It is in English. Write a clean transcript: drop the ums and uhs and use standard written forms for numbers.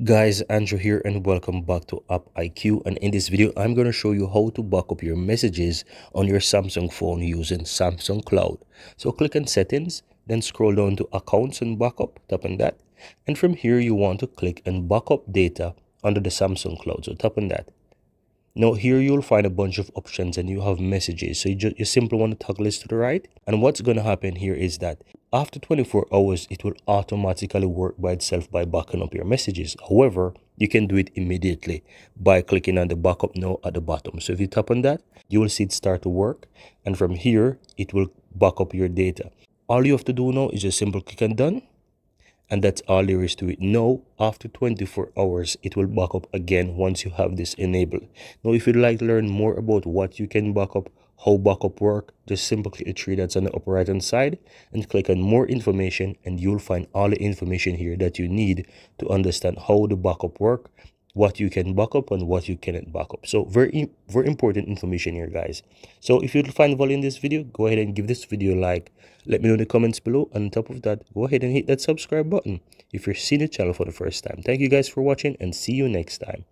Guys, Andrew here and welcome back to AppIQ, and in this video I'm going to show you how to back up your messages on your Samsung phone using Samsung Cloud. So click on settings, then scroll down to accounts and backup, tap on that, and from here you want to click on backup data under the Samsung Cloud, so tap on that. Now here you'll find a bunch of options and you have messages, so you simply want to toggle this to the right, and what's going to happen here is that after 24 hours it will automatically work by itself by backing up your messages. However, you can do it immediately by clicking on the backup now at the bottom. So if you tap on that, you will see it start to work, and from here it will back up your data. All you have to do now is just simply click on done, and that's all there is to it. Now after 24 hours it will back up again once you have this enabled. Now if you'd like to learn more about what you can back up, how backup work, just simply click the three dots on the upper right hand side and click on more information, and you'll find all the information here that you need to understand how the backup work, what you can back up and what you cannot back up. So very important information here, guys. So if you find value in this video, go ahead and give this video a like. Let me know in the comments below, and on top of that, go ahead and hit that subscribe button if you're seeing the channel for the first time. Thank you guys for watching, and see you next time.